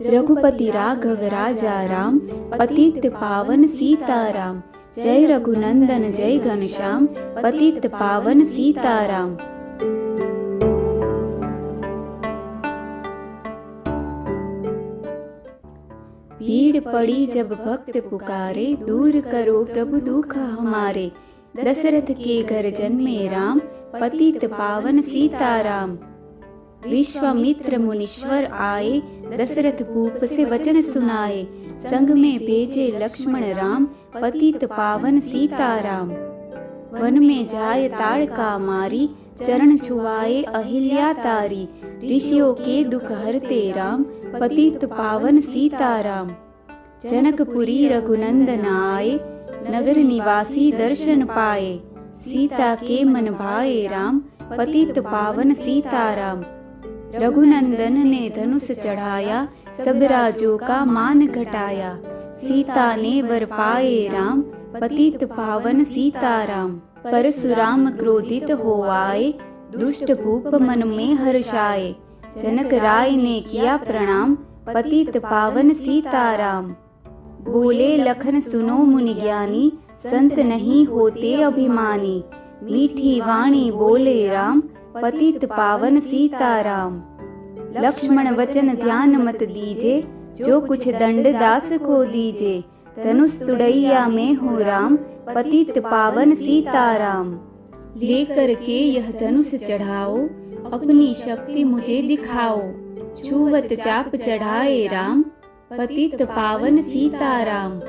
रघुपति राघव राजा राम, पतित पावन सीताराम। जय रघुनंदन जय घनश्याम, पतित पावन सीताराम। भीड़ पड़ी जब भक्त पुकारे, दूर करो प्रभु दुख हमारे। दशरथ के घर जन्मे राम, पतित पावन सीताराम। विश्वामित्र मुनीश्वर आए, दशरथ भूप से वचन सुनाए। संग में भेजे लक्ष्मण राम, पतित पावन सीताराम। वन में जाए ताड़का मारी, चरण छुआए अहिल्या तारी। ऋषियों के दुख हरते राम, पतित पावन सीताराम। जनकपुरी रघुनंदन आए, नगर निवासी दर्शन पाए। सीता के मन भाए राम, पतित पावन सीताराम। रघुनंदन ने धनुष चढ़ाया, सब राजों का मान घटाया। सीता ने वर पाए राम, पतित पावन सीताराम। परशुराम क्रोधित हो आए, दुष्ट भूप मन में हर्षाए। जनक राय ने किया प्रणाम, पतित पावन सीताराम। बोले लखन सुनो मुनि ज्ञानी, संत नहीं होते अभिमानी। मीठी वाणी बोले राम, पतित पावन सीताराम। लक्ष्मण वचन ध्यान मत दीजे, जो कुछ दंड दास को दीजे। धनुष तुड़ैया में हो राम, पतित पावन सीताराम। लेकर के यह धनुष चढ़ाओ, अपनी शक्ति मुझे दिखाओ। छुवत चाप चढ़ाए राम, पतित पावन सीताराम।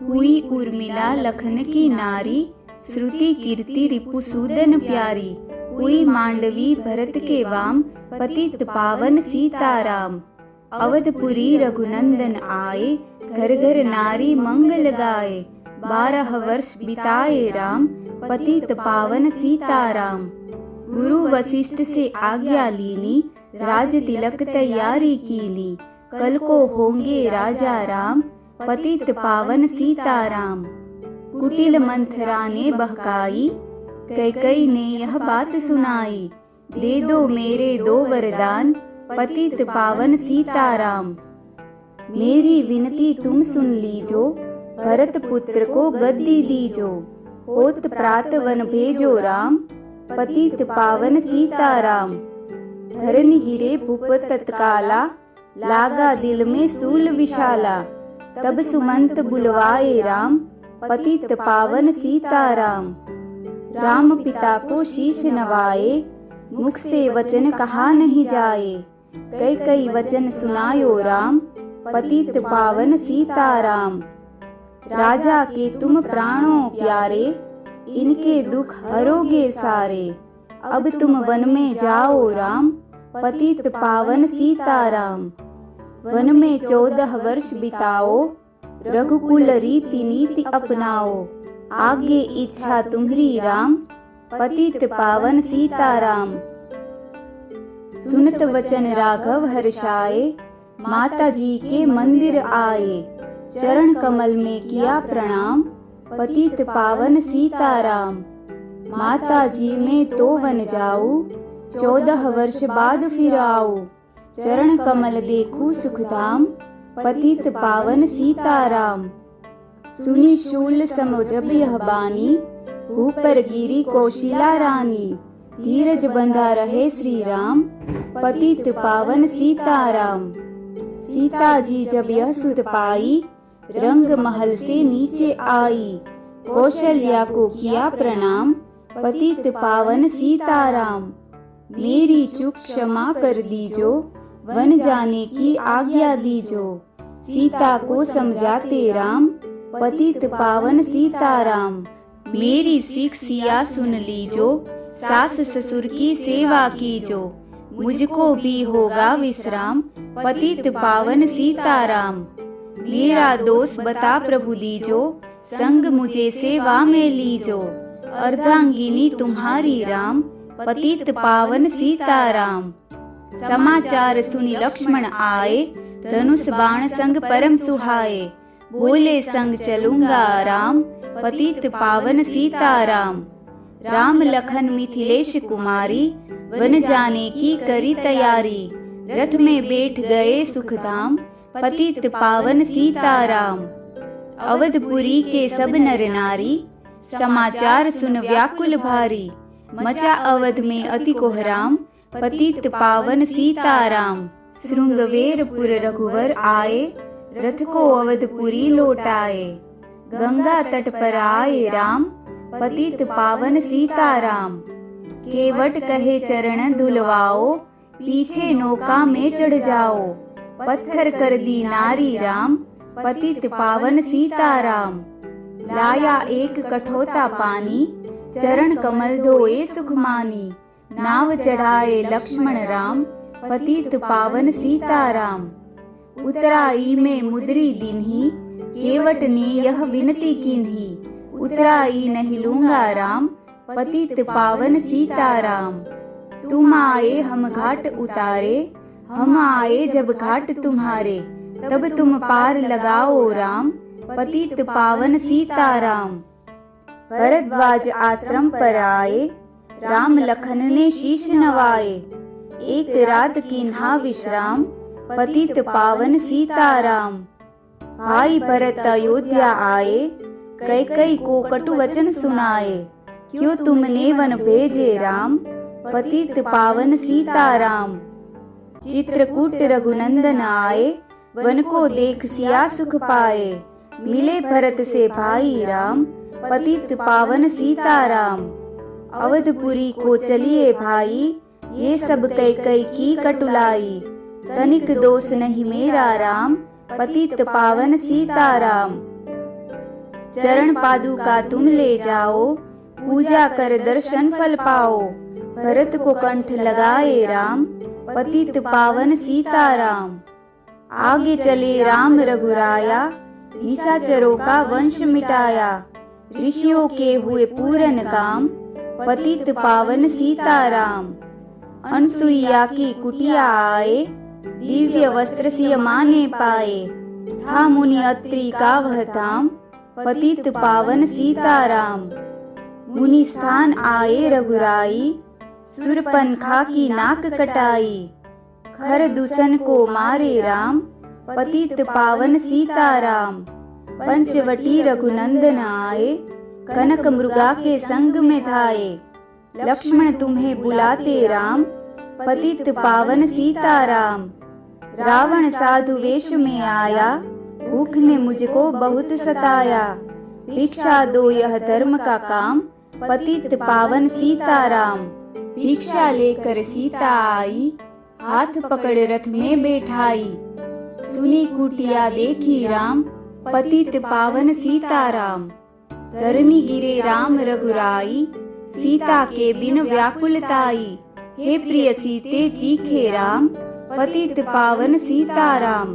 हुई उर्मिला लखन की नारी, श्रुति कीर्ति रिपुसूदन प्यारी। हुई मांडवी भरत के वाम, पतित पावन सीताराम। अवधपुरी रघुनंदन आए, घर घर नारी मंगल गाए। 12 वर्ष बिताए राम, पतित पावन सीताराम। गुरु वशिष्ठ से आज्ञा लीनी, राज तिलक तैयारी कीनी। कल को होंगे राजा राम, पतित पावन सीताराम। कुटिल मंथरा ने बहकाई, कैकई ने यह बात सुनाई। दे दो मेरे 2 वरदान, पतित पावन सीताराम। मेरी विनती तुम सुन लीजो, भरत पुत्र को गद्दी दीजो। होत प्रात वन भेजो राम, पतित पावन सीताराम। धरनी गिरे भूप तत्काला, लागा दिल में सूल विशाला। तब सुमंत बुलवाए राम, पतित पावन सीताराम। राम पिता को शीश नवाए, मुख से वचन कहा नहीं जाए। कई कई वचन सुनायो राम, पतित पावन सीताराम। राजा के तुम प्राणों प्यारे, इनके दुख हरोगे सारे। अब तुम वन में जाओ राम, पतित पावन सीताराम। वन में 14 वर्ष बिताओ, रघुकुल रीति नीति अपनाओ। आगे इच्छा तुम्हारी राम, पतित पावन सीताराम। सुनत वचन राघव हर्षाए, माता जी के मंदिर आए। चरण कमल में किया प्रणाम, पतित पावन सीताराम। माता जी में तो वन जाऊं, 14 वर्ष बाद फिर आऊं। चरण कमल देखूं सुखधाम, पतित पावन सीताराम। सुनी शूल सम जब यह बानी, ऊपर गिरी कौशिला रानी। धीरज बंधा रहे श्री राम, पतित पावन सीताराम। सीता जी जब यह सुध पाई, रंग महल से नीचे आई। कौशल्या को किया प्रणाम, पतित पावन सीताराम। मेरी चूक क्षमा कर दीजो, वन जाने की आज्ञा दीजो। सीता को समझाते राम, पतित पावन सीताराम। मेरी शिक्षा सुन लीजो, सास ससुर की सेवा कीजो। मुझको भी होगा विश्राम, पतित पावन सीताराम। मेरा दोष बता प्रभु दीजो, संग मुझे सेवा में लीजो। अर्धांगिनी तुम्हारी राम, पतित पावन सीताराम। समाचार सुनी लक्ष्मण आए, धनुष बाण संग परम सुहाए। बोले संग चलूंगा राम, पतित पावन सीताराम। राम लखन मिथिलेश कुमारी, वन जाने की करी तैयारी। रथ में बैठ गए सुखधाम, पतित पावन सीताराम। अवधपुरी के सब नर नारी समाचार सुन व्याकुल भारी। मचा अवध में अति कोहराम, पतित पावन सीताराम। श्रृंगवेरपुर रघुवर आए, रथ को अवधपुरी लौटाए। गंगा तट पर आए राम, पतित पावन सीताराम। केवट कहे चरण धुलवाओ, पीछे नौका में चढ़ जाओ। पत्थर कर दी नारी राम, पतित पावन सीताराम। लाया एक कठोता पानी, चरण कमल धोए सुख मानी। नाव चढ़ाए लक्ष्मण राम, पतित पावन सीताराम। उतराई में मुद्री दीन्ही, केवट ने यह विनती कीन्ही। उतराई नहीं लूंगा राम, पतित पावन सीताराम। तुम आए हम घाट उतारे, हम आए जब घाट तुम्हारे। तब तुम पार लगाओ राम, पतित पावन सीताराम। भरद्वाज आश्रम पर आए, राम लखन ने शीश नवाए। एक रात कीन्हा विश्राम, पतित पावन सीताराम। भाई भरत अयोध्या आए, कैकेयी को कटु वचन सुनाए। क्यों तुमने वन भेजे राम, पतित पावन सीताराम। चित्रकूट रघुनंदन आए, वन को देख सिया सुख पाए। मिले भरत से भाई राम, पतित पावन सीताराम। अवधपुरी को चलिए भाई, ये सब कैकेयी की कटुलाई। तनिक दोष नहीं मेरा राम, पतित पावन सीताराम। चरण पादुका तुम ले जाओ, पूजा कर दर्शन फल पाओ। भरत को कंठ लगाए राम, पतित पावन सीताराम। आगे चले राम रघुराया, निशाचरों का वंश मिटाया। ऋषियों के हुए पूरन काम, पतित पावन सीताराम। अनसुईया की कुटिया आए, दिव्य वस्त्र सिय माने पाए। था मुनि अत्रि का वह धाम, पतित पावन सीताराम। मुनि स्थान आए रघुराई, सुरपनखा की नाक कटाई। खर दूषण को मारे राम, पतित पावन सीताराम। पंचवटी रघुनंदन आए, कनक मृगा के संग में धाये। लक्ष्मण तुम्हें बुलाते राम, पतित पावन सीताराम। रावण साधु वेश में आया, भूख ने मुझको बहुत सताया। भिक्षा दो यह धर्म का काम, पतित पावन सीताराम। भिक्षा लेकर सीता आई, हाथ पकड़ रथ में बैठाई। सुनी कुटिया देखी राम, पतित पावन सीताराम। धरनी गिरे राम रघुराई, सीता के बिन व्याकुलताई। हे प्रिय सीते चीखे राम, पतित पावन सीताराम।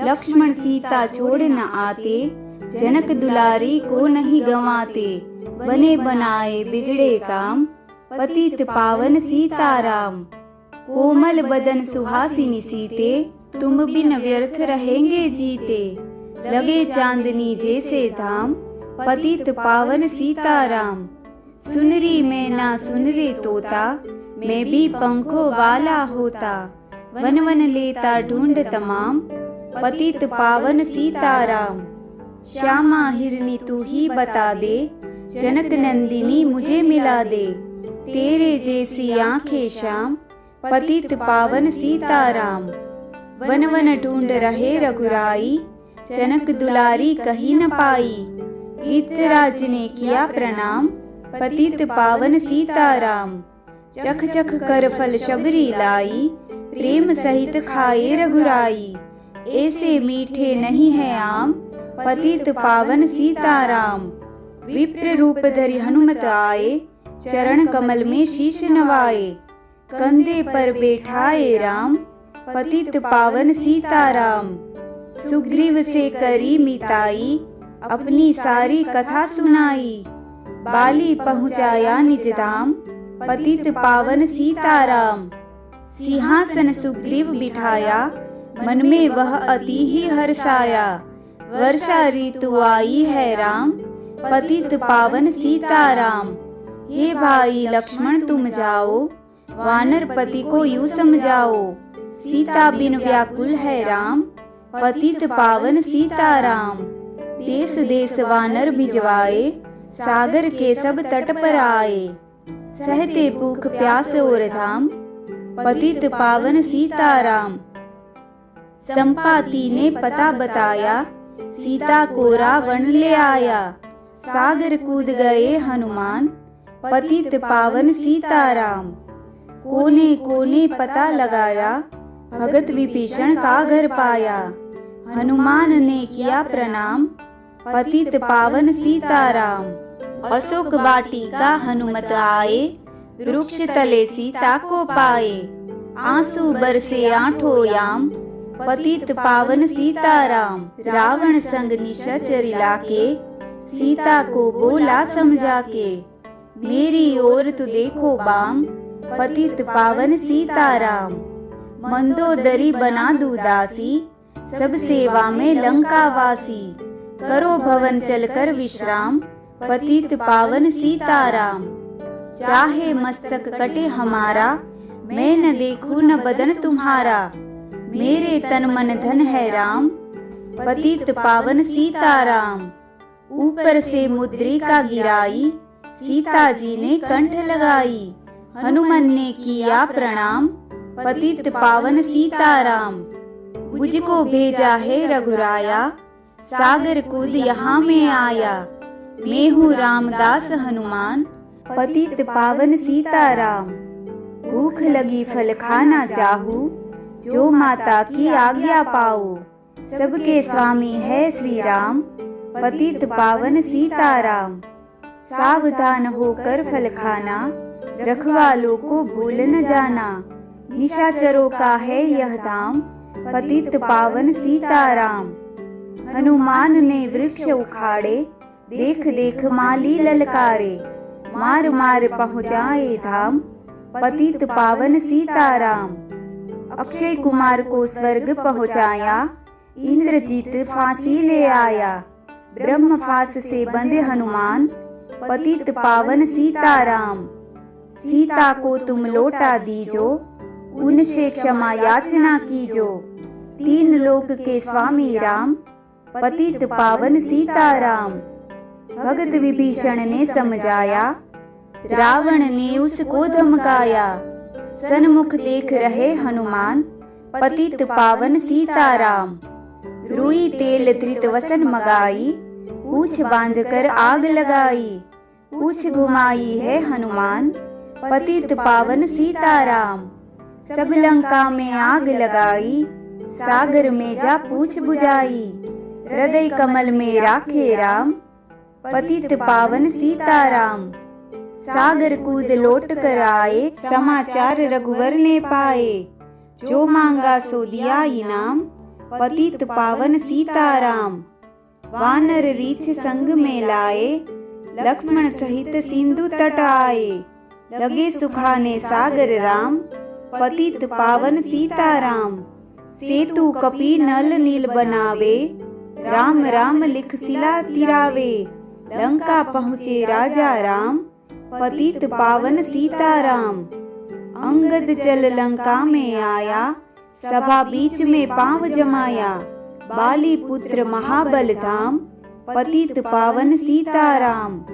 लक्ष्मण सीता छोड़ न आते, जनक दुलारी को नहीं गंवाते। बने बनाए बिगड़े काम, पतित पावन सीताराम। कोमल बदन सुहासिनी सीते, तुम बिन व्यर्थ रहेंगे जीते। लगे चांदनी जैसे धाम, पतित पावन सीताराम। सुनरी मैना सुनरे तोता, मैं भी पंखों वाला होता। वन वन लेता ढूंढ तमाम, पतित पावन सीताराम। श्यामा हिरनी तू ही बता दे, जनक नंदिनी मुझे मिला दे। तेरे जैसी आंखें श्याम, पतित पावन सीताराम। वन वन ढूंढ रहे रघुराई, जनक दुलारी कहीं न पाई। हितराज ने किया प्रणाम, पतित पावन सीताराम। चख चख कर फल शबरी लाई, प्रेम सहित खाए रघुराई। ऐसे मीठे नहीं है आम, पतित पावन सीताराम। विप्र रूप धरि हनुमत आए, चरण कमल में शीश नवाए। कंधे पर बैठाए राम, पतित पावन सीताराम। सुग्रीव से करी मिताई, अपनी सारी कथा सुनाई। बाली पहुँचाया निज धाम, पतित पावन सीताराम। सिंहासन सुग्रीव बिठाया, मन में वह अति ही हर्षाया। वर्षा ऋतु आई है राम, पतित पावन सीताराम। हे भाई लक्ष्मण तुम जाओ, वानर पति को यूं समझाओ। सीता बिन व्याकुल है राम, पतित पावन सीताराम। देश देश वानर भिजवाए, सागर के सब तट पर आए। सहते भूख प्यास और धाम, पतित पावन सीताराम। संपाति ने पता बताया, सीता को रावण ले आया। सागर कूद गए हनुमान, पतित पावन सीताराम। कोने कोने पता लगाया, भगत विभीषण का घर पाया। हनुमान ने किया प्रणाम, पतित पावन सीताराम। अशोक वाटिका हनुमत आए, वृक्ष तले सीता को पाए। आंसू बरसे आठों याम, पतित पावन सीताराम। रावण संग निशाचर लाके, सीता को बोला समझा के। मेरी ओर तो देखो बाम, पतित पावन सीताराम। मंदोदरी बना दूं दासी, सब सेवा में लंका वासी। करो भवन चलकर विश्राम, पतित पावन सीताराम। चाहे मस्तक कटे हमारा, मैं न देखूं न बदन तुम्हारा। मेरे तन मन धन है राम, पतित पावन सीताराम। ऊपर से मुद्रिका गिराई, सीता जी ने कंठ लगाई। हनुमान ने किया प्रणाम, पतित पावन सीताराम। मुझको भेजा है रघुराया, सागर कूद यहाँ में आया। मैं हूँ रामदास हनुमान, पतित पावन सीताराम। भूख लगी फल खाना चाहूं, जो माता की आज्ञा पाओ। सबके स्वामी है श्री राम, पतित पावन सीताराम। सावधान होकर फल खाना, रखवालों को भूल न जाना। निशाचरों का है यह धाम, पतित पावन सीताराम। हनुमान ने वृक्ष उखाड़े, देख देख माली ललकारे। मार मार पहुँचाए धाम, पतित पावन सीताराम। अक्षय कुमार को स्वर्ग पहुँचाया, इंद्रजीत फांसी ले आया। ब्रह्म फांस से बंधे हनुमान, पतित पावन सीताराम। सीता को तुम लौटा दीजो, उनसे क्षमा याचना कीजो। तीन लोक के स्वामी राम, पतित पावन सीताराम। भगत विभीषण ने समझाया, रावण ने उसको धमकाया। सन्मुख देख रहे हनुमान, पतित पावन सीताराम। रुई तेल धृत वसन मगाई, पूछ बांध कर आग लगाई। पूछ घुमाई है हनुमान, पतित पावन सीताराम। सब लंका में आग लगाई, सागर में जा पूछ बुझाई। हृदय कमल में राखे राम, पतित पावन सीताराम। सागर कूद लौट कर आए, समाचार रघुवर ने पाए। जो मांगा सो दिया इनाम, पतित पावन सीताराम। वानर रीछ संग में लाए, लक्ष्मण सहित सिंधु तट आए। लगे सुखाने सागर राम, पतित पावन सीताराम। सेतु कपि नल नील बनावे, राम राम लिख शिला तिरावे। लंका पहुँचे राजा राम, पतित पावन सीताराम। अंगद चल लंका में आया, सभा बीच में पांव जमाया। बाली पुत्र महाबल धाम, पतित पावन सीताराम।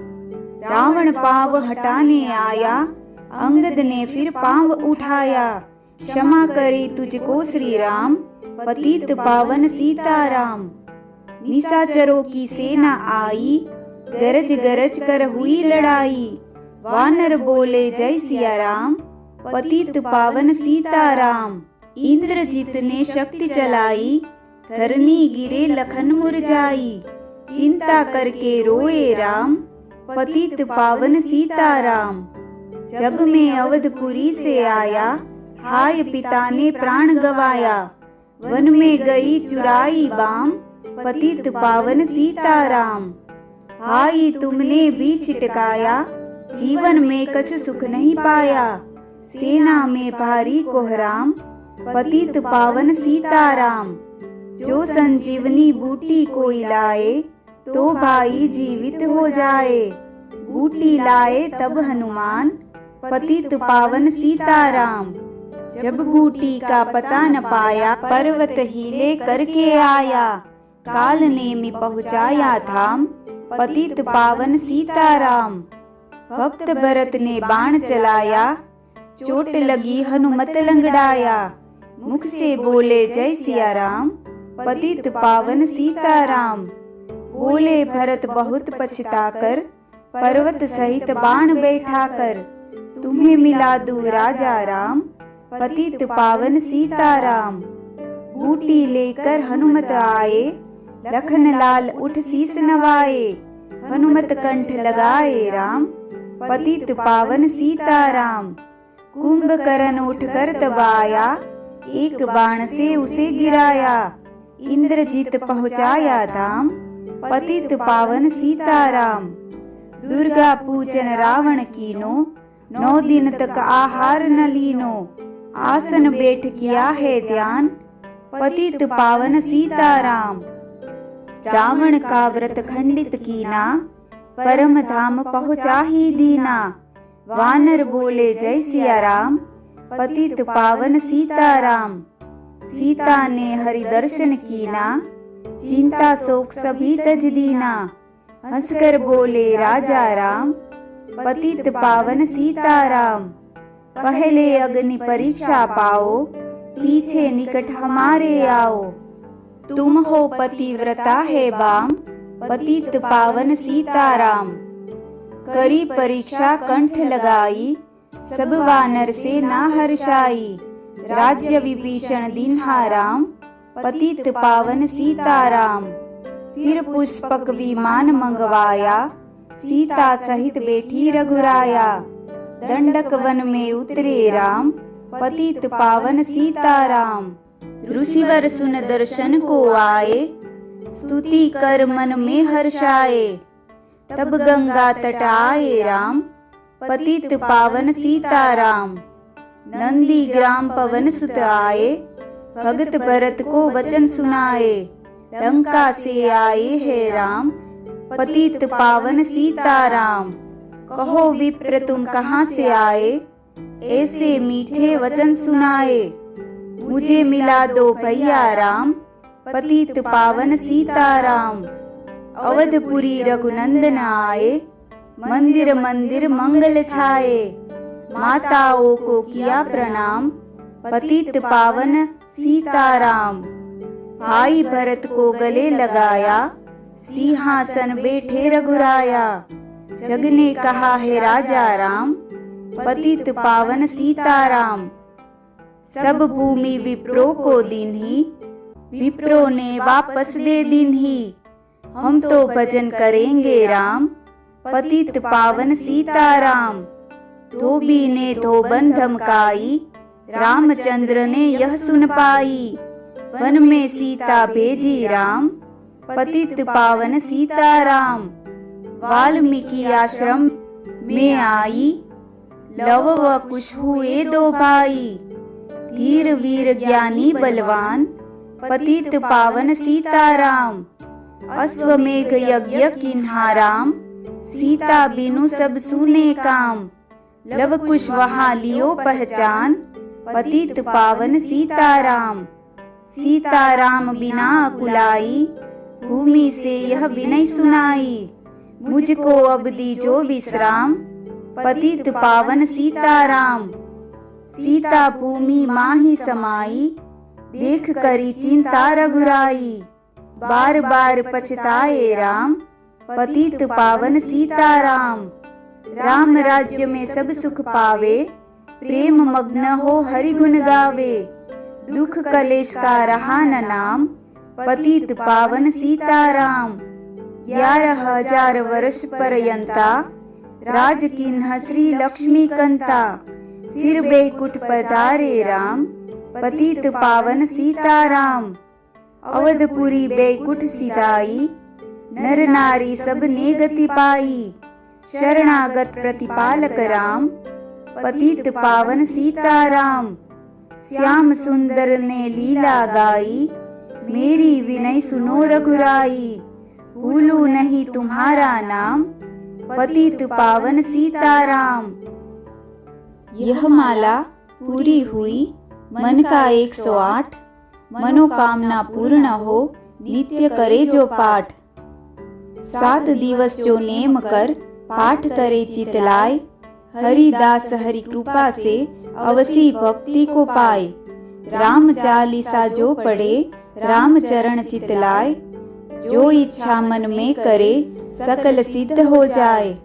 रावण पांव हटाने आया, अंगद ने फिर पांव उठाया। क्षमा करी तुझको श्री राम, पतित पावन सीताराम। निशाचरों की सेना आई, गरज गरज कर हुई लड़ाई। वानर बोले जय सिया राम, पतित पावन सीताराम। इंद्रजीत ने शक्ति चलाई, धरनी गिरे लखन मुरझाई। चिंता करके रोए राम, पतित पावन सीताराम। जब मैं अवधपुरी से आया, हाय पिता ने प्राण गवाया। वन में गई चुराई बाम, पतित पावन सीताराम। हाय तुमने भी छिटकाया, जीवन में कछ सुख नहीं पाया। सेना में भारी कोहराम, पतित पावन सीताराम। जो संजीवनी बूटी कोई लाए, तो भाई जीवित हो जाए। बूटी लाए तब हनुमान, पतित पावन सीताराम। जब बूटी का पता न पाया, पर्वत हिले करके आया। काल नेमि पहुँचाया धाम, पतित पावन सीताराम। भक्त भरत ने बाण चलाया, चोट लगी हनुमत लंगड़ाया। मुख से बोले जय सिया राम, पतित पावन सीताराम। बोले भरत बहुत पछताकर, पर्वत सहित बाण बैठाकर। तुम्हें मिला दूं राजा राम, पतित पावन सीताराम। बूटी लेकर हनुमत आए, लखन लाल उठ शीस नवाए। हनुमत कंठ लगाए राम, पतित पावन सीताराम। कुंभकर्ण उठकर दबाया, एक बाण से उसे गिराया। इंद्रजीत पहुँचाया धाम, पतित पावन सीताराम। दुर्गा पूजन रावण कीनो, 9 दिन तक आहार न लीनो। आसन बैठ किया है ध्यान, पतित पावन सीताराम। रावण का व्रत खंडित कीना, परम धाम पहुँचा ही दीना। वानर बोले जय सिया राम, पतित पावन सीताराम। सीता ने हरि दर्शन कीना, चिंता शोक सभी तज दीना। हंसकर बोले राजा राम, पतित पावन सीताराम। पहले अग्नि परीक्षा पाओ, पीछे निकट हमारे आओ। तुम हो पतिव्रता है बाम, पतित पावन सीताराम। करी परीक्षा कंठ लगाई, सब वानर से ना हर्षाई। राज्य विभीषण दीन्हा राम, पतित पावन सीताराम। फिर पुष्पक विमान मंगवाया, सीता सहित बैठी रघुराया। दंडक वन में उतरे राम, पतित पावन सीताराम। ऋषिवर सुन दर्शन को आए, स्तुति कर मन में हर्षाए। तब गंगा तट आए राम, पतित पावन सीताराम। नंदी ग्राम पवन सुत आए, भगत भरत को वचन सुनाए। लंका से आए है राम, पतित पावन सीताराम। कहो विप्र तुम कहाँ से आए, ऐसे मीठे वचन सुनाए। मुझे मिला दो भैया राम, पतित पावन सीताराम। अवधपुरी रघुनंदन आए, मंदिर मंदिर मंगल छाए। माताओं को किया प्रणाम, पतित पावन सीताराम। भाई भरत को गले लगाया, सिंहासन बैठे रघुराया। जग ने कहा है राजा राम, पतित पावन सीताराम। सब भूमि विप्रो को दीन्ही, विप्रो ने वापस दे दीन्ही। हम तो भजन करेंगे राम, पतित पावन सीताराम। धोबी ने धोबन धमकाई, रामचंद्र ने यह सुन पाई। वन में सीता भेजी राम, पतित पावन सीताराम। वाल्मीकि आश्रम में आई, लव व कुश हुए 2 भाई। धीर वीर ज्ञानी बलवान, पतित पावन सीताराम। अश्वमेघ यज्ञ किन्हा राम, सीता बिनु सब सुने काम। लव कुश वहाँ लियो पहचान, पतित पावन सीताराम। सीताराम बिना कुलाई, भूमि से यह विनय सुनाई। मुझको अब दीजो विश्राम, पतित पावन सीताराम। सीता भूमि माही समाई, देख करी चिंता रघुराई। बार बार पछताए राम, पतित पावन सीताराम। राम राज्य में सब सुख पावे, प्रेम मग्न हो हरि गुण गावे। दुख कलेश का रहा न नाम, पतित पावन सीताराम। 11,000 वर्ष पर्यंता, राज किन्ह श्री लक्ष्मी कंता। फिर बैकुंठ पधारे राम, पतित पावन सीताराम। अवधपुरी बैकुंठ सिधाई, नर नारी सब ने गति पाई। शरणागत प्रतिपालक राम, पतित पावन सीताराम। श्याम सुंदर ने लीला गाई, मेरी विनय सुनो रघुराई। भूलू नहीं तुम्हारा नाम, पतित पावन सीताराम। यह माला पूरी हुई। मन का 108, मनोकामना पूर्ण हो, नित्य करे जो पाठ। 7 दिवस जो नेम कर, पाठ करे चित लाए, हरिदास हरि कृपा से अवसी भक्ति को पाए। राम चालीसा जो पढ़े, राम चरण चित लाए, जो इच्छा मन में करे, सकल सिद्ध हो जाए।